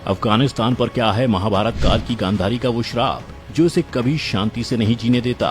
अफगानिस्तान पर क्या है महाभारत काल की गांधारी का वो श्राप जो इसे कभी शांति से नहीं जीने देता।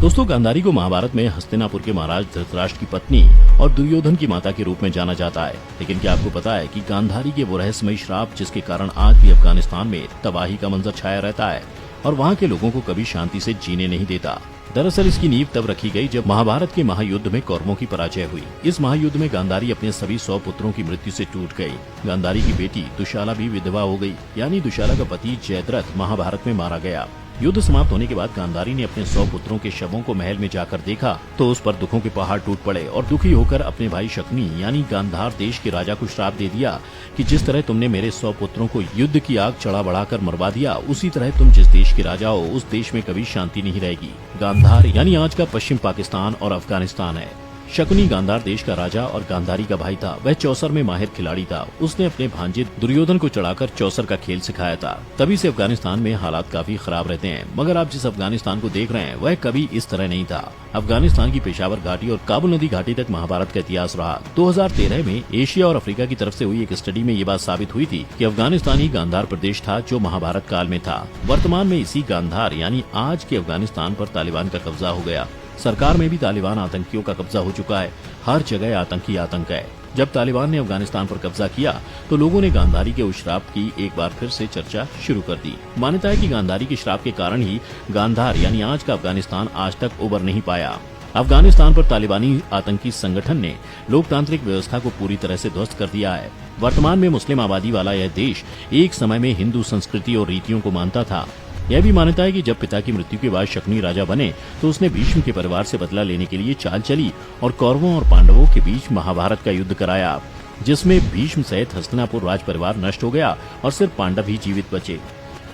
दोस्तों, गांधारी को महाभारत में हस्तिनापुर के महाराज धृतराष्ट्र की पत्नी और दुर्योधन की माता के रूप में जाना जाता है। लेकिन क्या आपको पता है कि गांधारी के वो रहस्यमयी श्राप जिसके कारण आज भी अफगानिस्तान में तबाही का मंजर छाया रहता है और वहाँ के लोगों को कभी शांति से जीने नहीं देता। दरअसल इसकी नींव तब रखी गई जब महाभारत के महायुद्ध में कौरवों की पराजय हुई। इस महायुद्ध में गांधारी अपने सभी 100 पुत्रों की मृत्यु से टूट गई। गांधारी की बेटी दुशाला भी विधवा हो गई, यानी दुशाला का पति जयद्रथ महाभारत में मारा गया। युद्ध समाप्त होने के बाद गांधारी ने अपने 100 पुत्रों के शवों को महल में जाकर देखा तो उस पर दुखों के पहाड़ टूट पड़े और दुखी होकर अपने भाई शकुनी यानी गांधार देश के राजा को श्राप दे दिया कि जिस तरह तुमने मेरे 100 पुत्रों को युद्ध की आग चढ़ा बढ़ाकर मरवा दिया, उसी तरह तुम जिस देश के राजा हो उस देश में कभी शांति नहीं रहेगी। गांधार यानी आज का पश्चिम पाकिस्तान और अफगानिस्तान है। शकुनी गांधार देश का राजा और गांधारी का भाई था। वह चौसर में माहिर खिलाड़ी था। उसने अपने भांजे दुर्योधन को चढ़ाकर चौसर का खेल सिखाया था। तभी से अफगानिस्तान में हालात काफी खराब रहते हैं। मगर आप जिस अफगानिस्तान को देख रहे हैं वह कभी इस तरह नहीं था। अफगानिस्तान की पेशावर घाटी और काबुल नदी घाटी तक महाभारत का इतिहास रहा। 2013 में एशिया और अफ्रीका की तरफ से हुई एक स्टडी में ये बात साबित हुई थी कि अफगानिस्तान ही गांधार प्रदेश था जो महाभारत काल में था। वर्तमान में इसी गांधार यानी आज के अफगानिस्तान पर तालिबान का कब्जा हो गया। सरकार में भी तालिबान आतंकियों का कब्जा हो चुका है। हर जगह आतंकी आतंक है। जब तालिबान ने अफगानिस्तान पर कब्जा किया तो लोगों ने गांधारी के उस श्राप की एक बार फिर से चर्चा शुरू कर दी। मान्यता है कि गांधारी के श्राप के कारण ही गांधार यानी आज का अफगानिस्तान आज तक उबर नहीं पाया। अफगानिस्तान पर तालिबानी आतंकी संगठन ने लोकतांत्रिक व्यवस्था को पूरी तरह से ध्वस्त कर दिया है। वर्तमान में मुस्लिम आबादी वाला यह देश एक समय में हिंदू संस्कृति और रीतियों को मानता था। यह भी मान्यता है कि जब पिता की मृत्यु के बाद शकुनी राजा बने तो उसने भीष्म के परिवार से बदला लेने के लिए चाल चली और कौरवों और पांडवों के बीच महाभारत का युद्ध कराया, जिसमें भीष्म सहित हस्तिनापुर राज परिवार नष्ट हो गया और सिर्फ पांडव ही जीवित बचे।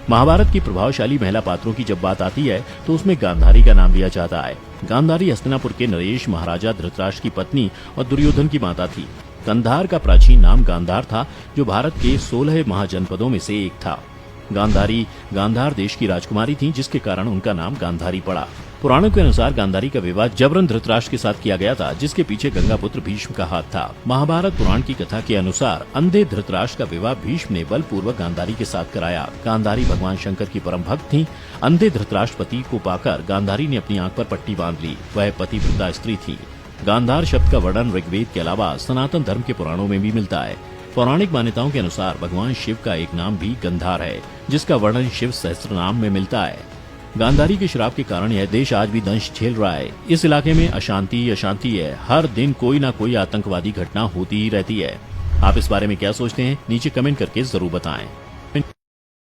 महाभारत की प्रभावशाली महिला पात्रों की जब बात आती है तो उसमें गांधारी का नाम लिया जाता है। गांधारी हस्तिनापुर के नरेश महाराजा धृतराष्ट्र की पत्नी और दुर्योधन की माता थी। गांधार का प्राचीन नाम गांधार था जो भारत के 16 महाजनपदों में से एक था। गांधारी गांधार देश की राजकुमारी थी जिसके कारण उनका नाम गांधारी पड़ा। पुराणों के अनुसार गांधारी का विवाह जबरन धृतराष्ट्र के साथ किया गया था जिसके पीछे गंगापुत्र भीष्म का हाथ था। महाभारत पुराण की कथा के अनुसार अंधे धृतराष्ट्र का विवाह भीष्म ने बलपूर्वक गांधारी के साथ कराया। गांधारी भगवान शंकर की परम भक्त थी। अंधे धृतराष्ट्र पति को पाकर गांधारी ने अपनी आंख पर पट्टी बांध ली। वह पतिव्रता स्त्री थी। गांधार शब्द का वर्णन ऋग्वेद के अलावा सनातन धर्म के पुराणों में भी मिलता है। पौराणिक मान्यताओं के अनुसार भगवान शिव का एक नाम भी गंधार है जिसका वर्णन शिव सहस्त्र नाम में मिलता है। गांधारी के श्राप के कारण यह देश आज भी दंश झेल रहा है। इस इलाके में अशांति है। हर दिन कोई ना कोई आतंकवादी घटना होती ही रहती है। आप इस बारे में क्या सोचते हैं? नीचे कमेंट करके जरूर बताएं।